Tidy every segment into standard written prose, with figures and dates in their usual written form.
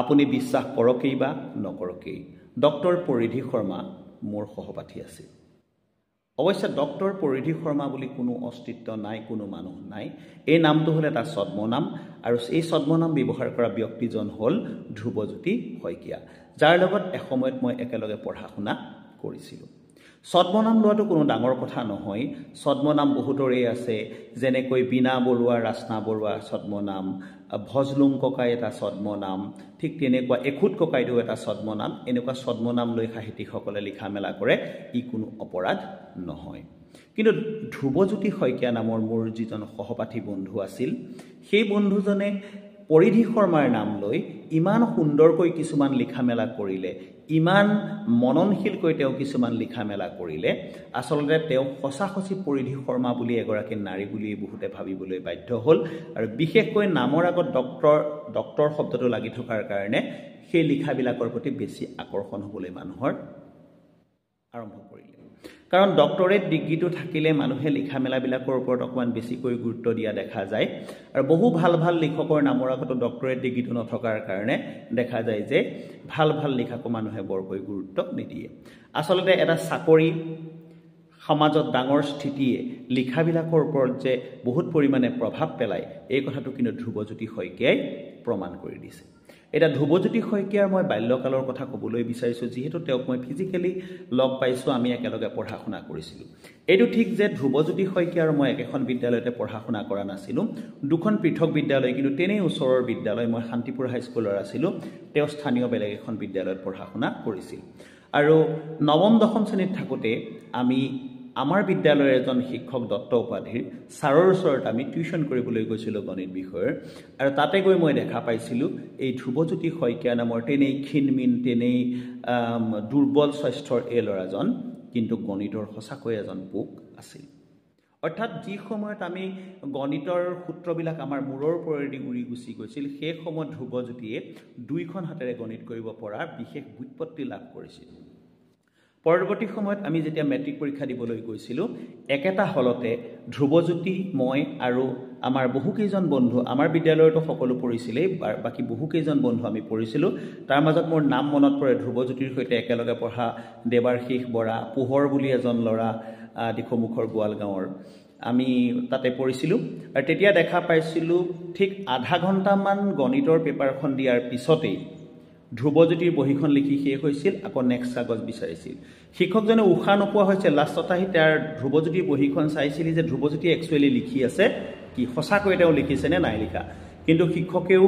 আপুনি বিশ্বাস কৰকেই বা নকৰকেই ডক্টৰ পৰিধি শৰ্মা মোৰ সহপাঠী আছিল। অৱশ্যে ডক্টৰ পৰিধি শৰ্মা বুলি কোনো অস্তিত্ব নাই, কোনো মানুহ নাই। এই নামটো হ'ল এটা ছদ্মনাম, আৰু এই ছদ্মনাম ব্যৱহাৰ কৰা ব্যক্তিজন হ'ল ধ্ৰুৱজ্যোতি শইকীয়া, যাৰ লগত এসময়ত মই একেলগে পঢ়া শুনা কৰিছিলোঁ। ছদ্মনাম লোৱাটো কোনো ডাঙৰ কথা নহয়। ছদ্মনাম বহুতৰে আছে, যেনেকৈ বীণা বৰুৱা, ৰাচনা বৰুৱা ছদ্মনাম, ভজলুং ককাই এটা ছদ্মনাম, ঠিক তেনেকুৱা এখুত ককাইদেউ এটা ছদ্মনাম। এনেকুৱা ছদ্মনাম লৈ সাহিত্যিকসকলে লিখা মেলা কৰে, ই কোনো অপৰাধ নহয়। কিন্তু ধ্ৰুৱজ্যোতি শইকীয়া নামৰ মোৰ যিজন সহপাঠী বন্ধু আছিল, সেই বন্ধুজনে পৰিধি শৰ্মাৰ নাম লৈ ইমান সুন্দৰকৈ কিছুমান লিখা মেলা কৰিলে, ইমান মননশীলকৈ তেওঁ কিছুমান লিখা মেলা কৰিলে, আচলতে তেওঁ সঁচাসঁচি পৰিধি শৰ্মা বুলি এগৰাকী নাৰী বুলি বহুতে ভাবিবলৈ বাধ্য হ'ল। আৰু বিশেষকৈ নামৰ আগত ডক্টৰ শব্দটো লাগি থকাৰ কাৰণে সেই লিখাবিলাকৰ প্ৰতি বেছি আকৰ্ষণ হ'বলৈ মানুহৰ আৰম্ভ কৰিলে। কাৰণ ডক্টৰেট ডিগ্ৰীটো থাকিলে মানুহে লিখা মেলাবিলাকৰ ওপৰত অকণমান বেছিকৈ গুৰুত্ব দিয়া দেখা যায়। আৰু বহু ভাল ভাল লিখকৰ নামৰ আগতো ডক্টৰেট ডিগ্ৰীটো নথকাৰ কাৰণে দেখা যায় যে ভাল ভাল লিখাকো মানুহে বৰকৈ গুৰুত্ব নিদিয়ে। আচলতে এটা চাকৰি, সমাজত ডাঙৰ স্থিতিয়ে লিখাবিলাকৰ ওপৰত যে বহুত পৰিমাণে প্ৰভাৱ পেলায়, এই কথাটো কিন্তু ধ্ৰুৱজ্যোতি শইকীয়াই প্ৰমাণ কৰি দিছে। এতিয়া ধ্ৰুৱজ্যোতি শইকীয়াৰ মই বাল্যকালৰ কথা ক'বলৈ বিচাৰিছোঁ, যিহেতু তেওঁক মই ফিজিকেলি লগ পাইছোঁ, আমি একেলগে পঢ়া শুনা কৰিছিলোঁ। এইটো ঠিক যে ধ্ৰুৱজ্যোতি শইকীয়াৰ মই একেখন বিদ্যালয়তে পঢ়া শুনা কৰা নাছিলোঁ, দুখন পৃথক বিদ্যালয়, কিন্তু তেনেই ওচৰৰ বিদ্যালয়। মই শান্তিপুৰ হাইস্কুলৰ আছিলোঁ, তেওঁ স্থানীয় বেলেগ এখন বিদ্যালয়ত পঢ়া শুনা কৰিছিল। আৰু নৱম দশম শ্ৰেণীত থাকোঁতে আমি আমাৰ বিদ্যালয়ৰ এজন শিক্ষক দত্ত উপাধিৰ ছাৰৰ ওচৰত আমি টিউশ্যন কৰিবলৈ গৈছিলোঁ গণিত বিষয়ৰ। আৰু তাতে গৈ মই দেখা পাইছিলোঁ এই ধ্ৰুৱজ্যোতি শইকীয়া নামৰ তেনেই ক্ষীণমিন, তেনেই দুৰ্বল স্বাস্থ্যৰ এই ল'ৰাজন কিন্তু গণিতৰ সঁচাকৈ এজন পোক আছিল। অৰ্থাৎ যি সময়ত আমি গণিতৰ সূত্ৰবিলাক আমাৰ মূৰৰ ওপৰেদি উৰি গুচি গৈছিল, সেই সময়ত ধ্ৰুৱজ্যোতিয়ে দুইখন হাতেৰে গণিত কৰিব পৰা বিশেষ ব্যুৎপত্তি লাভ কৰিছিল। পৰৱৰ্তী সময়ত আমি যেতিয়া মেট্ৰিক পৰীক্ষা দিবলৈ গৈছিলোঁ, একেটা হলতে ধ্ৰুৱজ্যোতি, মই আৰু আমাৰ বহুকেইজন বন্ধু, আমাৰ বিদ্যালয়তো সকলো পঢ়িছিলেই, বাকী বহুকেইজন বন্ধু আমি পঢ়িছিলোঁ। তাৰ মাজত মোৰ নাম মনত পৰে ধ্ৰুৱজ্যোতিৰ সৈতে একেলগে পঢ়া দেৱাশীষ বৰা, পোহৰ বুলি এজন ল'ৰা, দিখৌমুখৰ গোৱালগাঁৱৰ, আমি তাতে পঢ়িছিলোঁ। আৰু তেতিয়া দেখা পাইছিলোঁ ঠিক আধা ঘণ্টামান গণিতৰ পেপাৰখন দিয়াৰ পিছতেই ধ্ৰুৱজ্যোতিৰ বহীখন লিখি শেষ হৈছিল, আকৌ নেক্সট কাগজ বিচাৰিছিল। শিক্ষকজনে উশাহ নোপোৱা হৈছে, লাষ্টত আহি তাৰ ধ্ৰুৱজ্যোতিৰ বহীখন চাইছিল যে ধ্ৰুৱজ্যোতিয়ে একচুৱেলি লিখি আছে কি, সঁচাকৈ তেওঁ লিখিছেনে নাই লিখা। কিন্তু শিক্ষকেও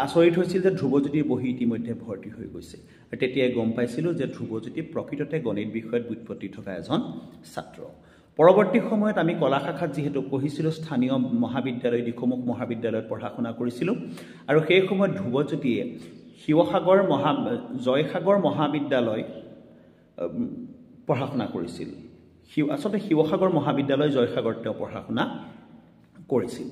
আচৰিত হৈছিল যে ধ্ৰুৱজ্যোতিৰ বহী ইতিমধ্যে ভৰ্তি হৈ গৈছে। আৰু তেতিয়াই গম পাইছিলোঁ যে ধ্ৰুৱজ্যোতি প্ৰকৃততে গণিত বিষয়ত ব্যুৎপত্তি থকা এজন ছাত্ৰ। পৰৱৰ্তী সময়ত আমি কলা শাখাত যিহেতু পঢ়িছিলোঁ, স্থানীয় মহাবিদ্যালয় দিখৌমুখ মহাবিদ্যালয়ত পঢ়া শুনা কৰিছিলোঁ। আৰু সেই সময়ত ধ্ৰুৱজ্যোতিয়ে জয়সাগৰ মহাবিদ্যালয় পঢ়া শুনা কৰিছিল। আচলতে শিৱসাগৰ মহাবিদ্যালয় জয়সাগৰত তেওঁ পঢ়া শুনা কৰিছিল।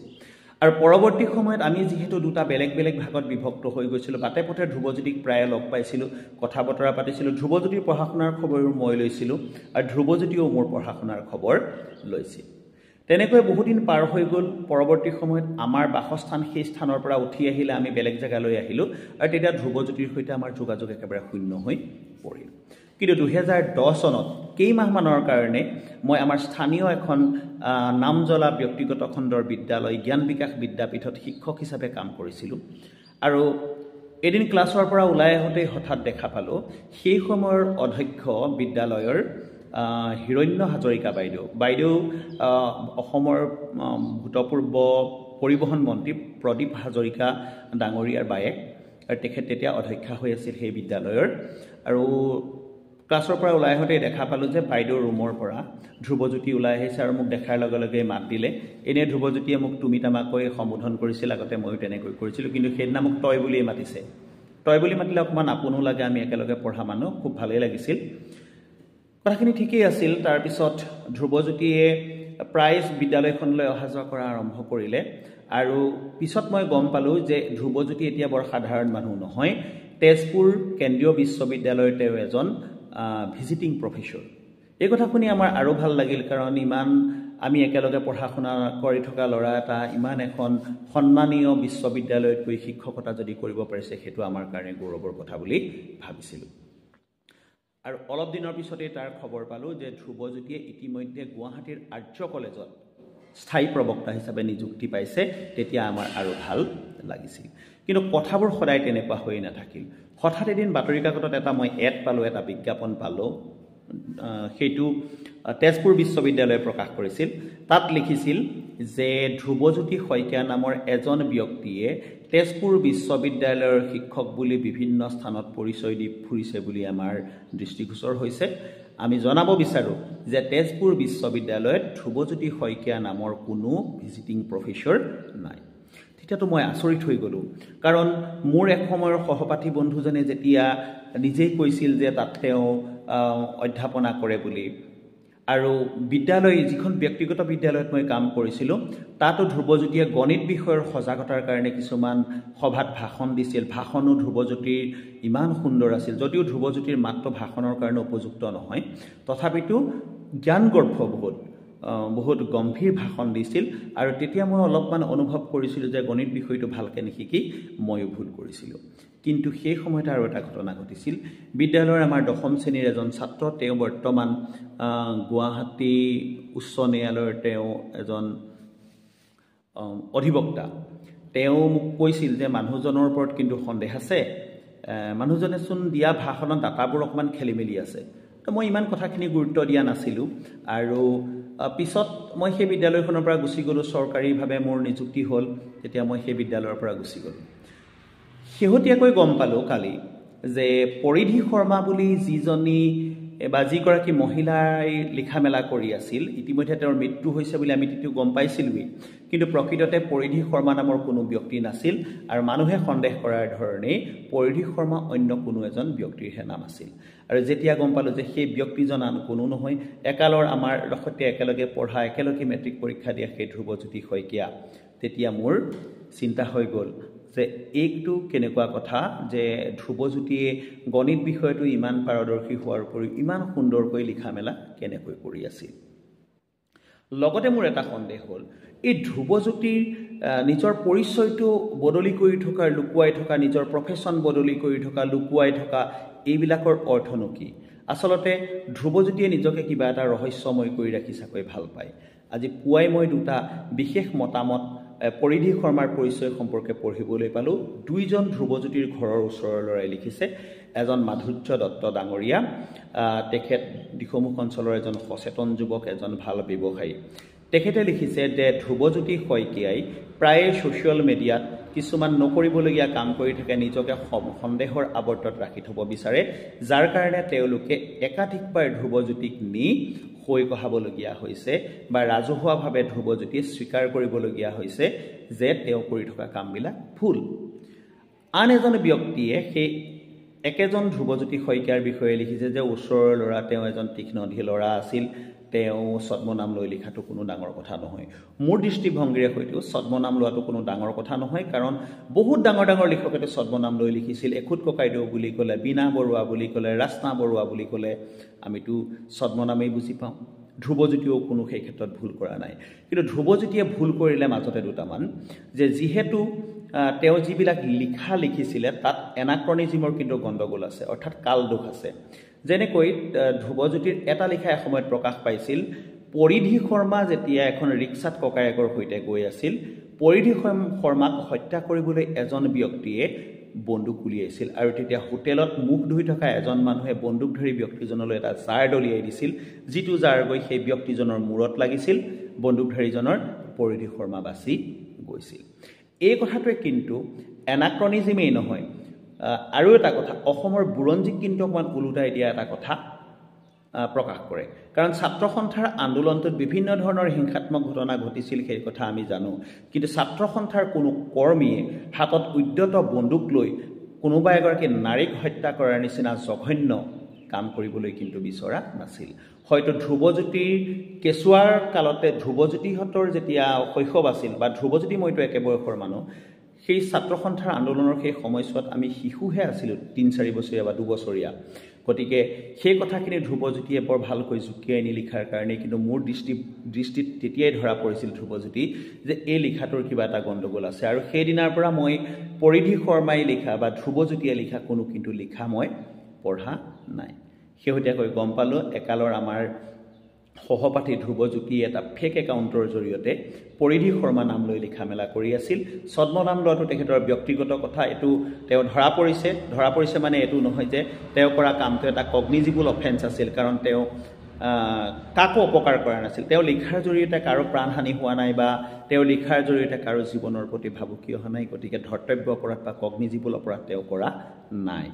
আৰু পৰৱৰ্তী সময়ত আমি যিহেতু দুটা বেলেগ বেলেগ ভাগত বিভক্ত হৈ গৈছিলোঁ, বাটে পথে ধ্ৰুৱজ্যোতিক প্ৰায়ে লগ পাইছিলোঁ, কথা বতৰা পাতিছিলোঁ। ধ্ৰুৱজ্যোতিৰ পঢ়া শুনাৰ খবৰো মই লৈছিলোঁ, আৰু ধ্ৰুৱজ্যোতিয়েও মোৰ পঢ়া শুনাৰ খবৰ লৈছিল। তেনেকৈ বহুদিন পাৰ হৈ গ'ল। পৰৱৰ্তী সময়ত আমাৰ বাসস্থান সেই স্থানৰ পৰা উঠি আহিলে, আমি বেলেগ জেগালৈ আহিলোঁ, আৰু তেতিয়া ধ্ৰুৱজ্যোতিৰ সৈতে আমাৰ যোগাযোগ একেবাৰে শূন্য হৈ পৰিল। কিন্তু 2010 চনত কেইমাহমানৰ কাৰণে মই আমাৰ স্থানীয় এখন নামজ্বলা ব্যক্তিগত খণ্ডৰ বিদ্যালয় জ্ঞান বিকাশ বিদ্যাপীঠত শিক্ষক হিচাপে কাম কৰিছিলোঁ। আৰু এদিন ক্লাছৰ পৰা ওলাই আহোঁতেই হঠাৎ দেখা পালোঁ সেই সময়ৰ অধ্যক্ষ বিদ্যালয়ৰ হিৰণ্য হাজৰিকা বাইদেউ অসমৰ ভূতপূৰ্ব পৰিবহণ মন্ত্ৰী প্ৰদীপ হাজৰিকা ডাঙৰীয়াৰ বায়েক, আৰু তেখেত তেতিয়া অধ্যক্ষা হৈ আছিল সেই বিদ্যালয়ৰ। আৰু ক্লাছৰ পৰা ওলাই আহোঁতেই দেখা পালোঁ যে বাইদেউৰ ৰুমৰ পৰা ধ্ৰুৱজ্যোতি ওলাই আহিছে, আৰু মোক দেখাৰ লগে লগে মাত দিলে। এনেই ধ্ৰুৱজ্যোতিয়ে মোক তুমি তামাকৈ সম্বোধন কৰিছিল, আগতে ময়ো তেনেকৈ কৰিছিলোঁ, কিন্তু সেইদিনা মোক তই বুলিয়েই মাতিছে। তই বুলি মাতিলে অকণমান আপোনো লাগে, আমি একেলগে পঢ়া মানুহ, খুব ভালেই লাগিছিল। কথাখিনি ঠিকেই আছিল। তাৰপিছত ধ্ৰুৱজ্যোতিয়ে প্ৰায় বিদ্যালয়খনলৈ অহা যোৱা কৰা আৰম্ভ কৰিলে, আৰু পিছত মই গম পালোঁ যে ধ্ৰুৱজ্যোতি এতিয়া বৰ সাধাৰণ মানুহ নহয়। তেজপুৰ কেন্দ্ৰীয় বিশ্ববিদ্যালয়ৰ তেওঁ এজন ভিজিটিং প্ৰফেচৰ। এই কথা শুনি আমাৰ আৰু ভাল লাগিল, কাৰণ ইমান আমি একেলগে পঢ়া শুনা কৰি থকা ল'ৰা এটা ইমান এখন সন্মানীয় বিশ্ববিদ্যালয়ত গৈ শিক্ষকতা যদি কৰিব পাৰিছে সেইটো আমাৰ কাৰণে গৌৰৱৰ কথা বুলি ভাবিছিলোঁ। আৰু অলপ দিনৰ পিছতে তাৰ খবৰ পালোঁ যে ধ্ৰুৱজ্যোতিয়ে ইতিমধ্যে গুৱাহাটীৰ আৰ্য কলেজত স্থায়ী প্ৰবক্তা হিচাপে নিযুক্তি পাইছে। তেতিয়া আমাৰ আৰু ভাল লাগিছিল। কিন্তু কথাবোৰ সদায় তেনেকুৱা হৈ নাথাকিল। হঠাৎ এদিন বাতৰি কাকতত এটা মই এড পালোঁ, এটা বিজ্ঞাপন পালোঁ। সেইটো তেজপুৰ বিশ্ববিদ্যালয়ে প্ৰকাশ কৰিছিল। তাত লিখিছিল যে ধ্ৰুৱজ্যোতি শইকীয়া নামৰ এজন ব্যক্তিয়ে তেজপুৰ বিশ্ববিদ্যালয়ৰ শিক্ষক বুলি বিভিন্ন স্থানত পৰিচয় দি ফুৰিছে বুলি আমাৰ দৃষ্টিগোচৰ হৈছে। আমি জনাব বিচাৰোঁ যে তেজপুৰ বিশ্ববিদ্যালয়ত ধ্ৰুৱজ্যোতি শইকীয়া নামৰ কোনো ভিজিটিং প্ৰফেচৰ নাই। তেতিয়াতো মই আচৰিত হৈ গ'লোঁ, কাৰণ মোৰ এসময়ৰ সহপাঠী বন্ধুজনে যেতিয়া নিজেই কৈছিল যে তাত তেওঁ অধ্যাপনা কৰে বুলি, আৰু বিদ্যালয় যিখন ব্যক্তিগত বিদ্যালয়ত মই কাম কৰিছিলোঁ তাতো ধ্ৰুৱজ্যোতিয়ে গণিত বিষয়ৰ সজাগতাৰ কাৰণে কিছুমান সভাত ভাষণ দিছিল। ভাষণো ধ্ৰুৱজ্যোতিৰ ইমান সুন্দৰ আছিল, যদিও ধ্ৰুৱজ্যোতিৰ মাত্ৰ ভাষণৰ কাৰণে উপযুক্ত নহয়, তথাপিতো জ্ঞানগৰ্ভ বহুত গম্ভীৰ ভাষণ দিছিল। আৰু তেতিয়া মই অলপমান অনুভৱ কৰিছিলোঁ যে গণিত বিষয়টো ভালকৈ নিশিকি ময়ো ভুল কৰিছিলোঁ। কিন্তু সেই সময়তে আৰু এটা ঘটনা ঘটিছিল। বিদ্যালয়ৰ আমাৰ 10ম শ্ৰেণীৰ এজন ছাত্ৰ, তেওঁ বৰ্তমান গুৱাহাটী উচ্চ ন্যায়ালয়ৰ তেওঁ এজন অধিবক্তা। তেওঁ মোক কৈছিল যে মানুহজনৰ ওপৰত কিন্তু সন্দেহ আছে, মানুহজনেচোন দিয়া ভাষণত ডাটাবোৰ অকণমান খেলি মেলি আছে। তো মই ইমান কথাখিনি গুৰুত্ব দিয়া নাছিলোঁ। আৰু পিছত মই সেই বিদ্যালয়খনৰ পৰা গুচি গ'লোঁ। চৰকাৰীভাৱে মোৰ নিযুক্তি হ'ল, তেতিয়া মই সেই বিদ্যালয়ৰ পৰা গুচি গ'লোঁ। শেহতীয়াকৈ গম পালোঁ কালি যে পৰিধি শৰ্মা বুলি যিগৰাকী মহিলাই লিখা মেলা কৰি আছিল, ইতিমধ্যে তেওঁৰ মৃত্যু হৈছে বুলি আমি তেতিয়া গম পাইছিলোঁৱেই। কিন্তু প্ৰকৃততে পৰিধি শৰ্মা নামৰ কোনো ব্যক্তি নাছিল, আৰু মানুহে সন্দেহ কৰাৰ ধৰণেই পৰিধি শৰ্মা অন্য কোনো এজন ব্যক্তিৰহে নাম আছিল। আৰু যেতিয়া গম পালোঁ যে সেই ব্যক্তিজন আন কোনো নহয়, একালৰ আমাৰ সৈতে একেলগে পঢ়া, একেলগে মেট্ৰিক পৰীক্ষা দিয়া সেই ধ্ৰুৱজ্যোতি শইকীয়া, তেতিয়া মোৰ চিন্তা হৈ গ'ল যে এইটো কেনেকুৱা কথা যে ধ্ৰুৱজ্যোতিয়ে গণিত বিষয়টো ইমান পাৰদৰ্শী হোৱাৰ উপৰিও ইমান সুন্দৰকৈ লিখা মেলা কেনেকৈ কৰি আছিল। লগতে মোৰ এটা সন্দেহ হ'ল, এই ধ্ৰুৱজ্যোতিৰ নিজৰ পৰিচয়টো বদলি কৰি থকা, লুকুৱাই থকা, নিজৰ প্ৰফেশ্যন বদলি কৰি থকা, লুকুৱাই থকা, এইবিলাকৰ অৰ্থনো কি? আচলতে ধ্ৰুৱজ্যোতিয়ে নিজকে কিবা এটা ৰহস্যময় কৰি ৰাখি চাকৈ ভাল পায়। আজি পুৱাই মই দুটা বিশেষ মতামত পৰিধি শৰ্মাৰ পৰিচয় সম্পৰ্কে পঢ়িবলৈ পালোঁ। দুইজন ধ্ৰুৱজ্যোতিৰ ঘৰৰ ওচৰৰ ল'ৰাই লিখিছে। এজন মাধুৰ্য দত্ত ডাঙৰীয়া, তেখেত দিখৌমুখ অঞ্চলৰ এজন সচেতন যুৱক, এজন ভাল ব্যৱসায়ী। তেখেতে লিখিছে যে ধ্ৰুৱজ্যোতি শইকীয়াই প্ৰায়ে ছ'চিয়েল মিডিয়াত কিছুমান নকৰিবলগীয়া কাম কৰি থাকে, নিজকে সন্দেহৰ আৱৰ্তত ৰাখি থ'ব বিচাৰে, যাৰ কাৰণে তেওঁলোকে একাধিকবাৰ ধ্ৰুৱজ্যোতিক নি হৈ কঢ়াবলগীয়া হৈছে বা ৰাজহুৱাভাৱে ধ্ৰুৱজ্যোতিয়ে স্বীকাৰ কৰিবলগীয়া হৈছে যে তেওঁ কৰি থকা কামবিলাক ভুল। আন এজন ব্যক্তিয়ে সেই একেজন ধ্ৰুৱজ্যোতি শইকীয়াৰ বিষয়ে লিখিছে যে ওচৰৰ ল'ৰা, তেওঁ এজন তীক্ষ্ণধী ল'ৰা আছিল, তেওঁ ছদ্মনাম লৈ লিখাটো কোনো ডাঙৰ কথা নহয়। মোৰ দৃষ্টিভংগীৰে হয়তো ছদ্মনাম লোৱাটো কোনো ডাঙৰ কথা নহয়, কাৰণ বহুত ডাঙৰ ডাঙৰ লিখকেতো ছদ্মনাম লৈ লিখিছিল। এখুত ককাইদেউ বুলি ক'লে, বীণা বৰুৱা বুলি ক'লে, ৰাস্না বৰুৱা বুলি ক'লে আমিতো ছদ্মনামেই বুজি পাওঁ। ধ্ৰুৱজ্যোতিয়েও কোনো সেই ক্ষেত্ৰত ভুল কৰা নাই। কিন্তু ধ্ৰুৱজ্যোতিয়ে ভুল কৰিলে মাজতে দুটামান, যে যিহেতু তেওঁ যিবিলাক লিখিছিলে তাত এনাক্ৰনিজিমৰ কিন্তু গণ্ডগোল আছে, অৰ্থাৎ কালদোষ আছে। যেনেকৈ ধ্ৰুৱজ্যোতিৰ এটা লিখা এসময়ত প্ৰকাশ পাইছিল, পৰিধি শৰ্মা যেতিয়া এখন ৰিক্সাত ককায়েকৰ সৈতে গৈ আছিল, পৰিধি শৰ্মাক হত্যা কৰিবলৈ এজন ব্যক্তিয়ে বন্দুক উলিয়াইছিল, আৰু তেতিয়া হোটেলত মুখ ধুই থকা এজন মানুহে বন্দুকধাৰী ব্যক্তিজনলৈ এটা জাৰ দলিয়াই দিছিল, যিটো জাৰ গৈ সেই ব্যক্তিজনৰ মূৰত লাগিছিল, বন্দুকধাৰীজনৰ পৰিধি শৰ্মা বাচি গৈছিল। এই কথাটোৱে কিন্তু এনাক্ৰনিজিমেই নহয়। আৰু এটা কথা, অসমৰ বুৰঞ্জীক কিন্তু অকণমান ওলোটাই দিয়া এটা কথা প্ৰকাশ কৰে। কাৰণ ছাত্ৰ সন্থাৰ আন্দোলনটোত বিভিন্ন ধৰণৰ হিংসাত্মক ঘটনা ঘটিছিল, সেই কথা আমি জানো। কিন্তু ছাত্ৰ সন্থাৰ কোনো কৰ্মীয়ে হাতত উদ্যত বন্দুক লৈ কোনোবা এগৰাকী নাৰীক হত্যা কৰাৰ নিচিনা জঘন্য কাম কৰিবলৈ কিন্তু বিচৰা নাছিল। হয়তো ধ্ৰুৱজ্যোতিৰ কেঁচুৱাৰ কালতে, ধ্ৰুৱজ্যোতিহঁতৰ যেতিয়া শৈশৱ আছিল, বা ধ্ৰুৱজ্যোতি মইতো একে বয়সৰ মানুহ, সেই ছাত্ৰ সন্থাৰ আন্দোলনৰ সেই সময়ছোৱাত আমি শিশুহে আছিলোঁ, 3-4 বছৰীয়া বা 2 বছৰীয়া। গতিকে সেই কথাখিনি ধ্ৰুৱজ্যোতিয়ে বৰ ভালকৈ জুকিয়াই নি লিখাৰ কাৰণে কিন্তু মোৰ দৃষ্টিত তেতিয়াই ধৰা পৰিছিল ধ্ৰুৱজ্যোতি যে এই লিখাটোৰ কিবা এটা গণ্ডগোল আছে আৰু সেইদিনাৰ পৰা মই পৰিধি শৰ্মাই লিখা বা ধ্ৰুৱজ্যোতিয়ে লিখা কোনো কিন্তু লিখা মই পঢ়া নাই। শেহতীয়াকৈ গম পালোঁ একালৰ আমাৰ সহপাঠী ধ্ৰুৱজ্যোতি এটা ফেক একাউণ্টৰ জৰিয়তে পৰিধি শৰ্মা নাম লৈ লিখা মেলা কৰি আছিল। ছদ্মনাম লোৱাটো তেখেতৰ ব্যক্তিগত কথা, এইটো তেওঁ ধৰা পৰিছে মানে এইটো নহয় যে তেওঁ কৰা কামটো এটা কগনিজিবল অফেন্স আছিল, কাৰণ তেওঁ কাকো অপকাৰ কৰা নাছিল। তেওঁ লিখাৰ জৰিয়তে কাৰো প্ৰাণহানি হোৱা নাই বা তেওঁ লিখাৰ জৰিয়তে কাৰো জীৱনৰ প্ৰতি ভাবুকি অহা নাই, গতিকে ধৰ্তব্য অপৰাধ বা কগনিজিবল অপৰাধ তেওঁ কৰা নাই।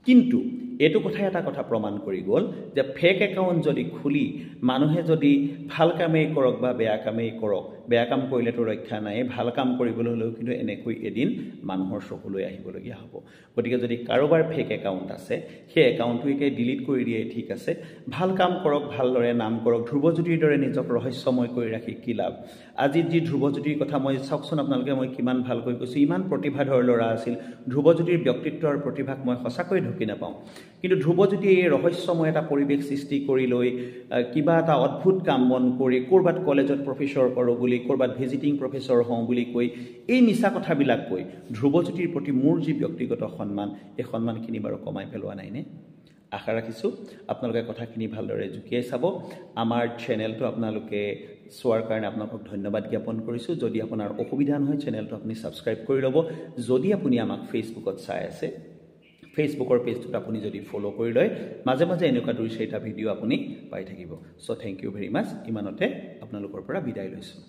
কিন্তু এইটো কথাই এটা কথা প্ৰমাণ কৰি গ'ল যে ফেক একাউণ্ট যদি খুলি মানুহে যদি ভাল কামেই কৰক বা বেয়া কামেই কৰক, বেয়া কাম কৰিলেতো ৰক্ষা নাই, ভাল কাম কৰিবলৈ হ'লেও কিন্তু এনেকৈ এদিন মানুহৰ চকুলৈ আহিবলগীয়া হ'ব। গতিকে যদি কাৰোবাৰ ফেক একাউণ্ট আছে সেই একাউণ্টটো এতিয়া ডিলিট কৰি দিয়ে, ঠিক আছে, ভাল কাম কৰক, ভালদৰে নাম কৰক। ধ্ৰুৱজ্যোতিৰ দৰে নিজক ৰহস্যময় কৰি ৰাখি কি লাভ? আজি যি ধ্ৰুৱজ্যোতিৰ কথা মই চাওকচোন আপোনালোকে মই কিমান ভালকৈ কৈছোঁ, ইমান প্ৰতিভাধৰ ল'ৰা আছিল। ধ্ৰুৱজ্যোতিৰ ব্যক্তিত্ব আৰু প্ৰতিভাক মই সঁচাকৈ ঢুকি নাপাওঁ, কিন্তু ধ্ৰুৱজ্যোতিয়ে এই ৰহস্যময় এটা পৰিৱেশ সৃষ্টি কৰি লৈ কিবা এটা অদ্ভুত কাম বন কৰি ক'ৰবাত কলেজত প্ৰফেচৰ কৰোঁ বুলি, ক'ৰবাত ভিজিটিং প্ৰফেচৰ হওঁ বুলি কৈ এই মিছা কথাবিলাক কৈ ধ্ৰুৱজ্যোতিৰ প্ৰতি মোৰ যি ব্যক্তিগত সন্মান, এই সন্মানখিনি বাৰু কমাই পেলোৱা নাইনে? আশা ৰাখিছোঁ আপোনালোকে কথাখিনি ভালদৰে জুকিয়াই চাব। আমাৰ চেনেলটো আপোনালোকে চোৱাৰ কাৰণে আপোনালোকক ধন্যবাদ জ্ঞাপন কৰিছোঁ। যদি আপোনাৰ অসুবিধা নহয় চেনেলটো আপুনি ছাবস্ক্ৰাইব কৰি ল'ব। যদি আপুনি আমাক ফেচবুকত চাই আছে, ফেচবুকৰ পেজটোত আপুনি যদি ফ'ল' কৰি লয়, মাজে মাজে এনেকুৱা 2-4টা ভিডিঅ' আপুনি পাই থাকিব। চ' থেংক ইউ ভেৰি মাছ। ইমানতে আপোনালোকৰ পৰা বিদায় লৈছোঁ।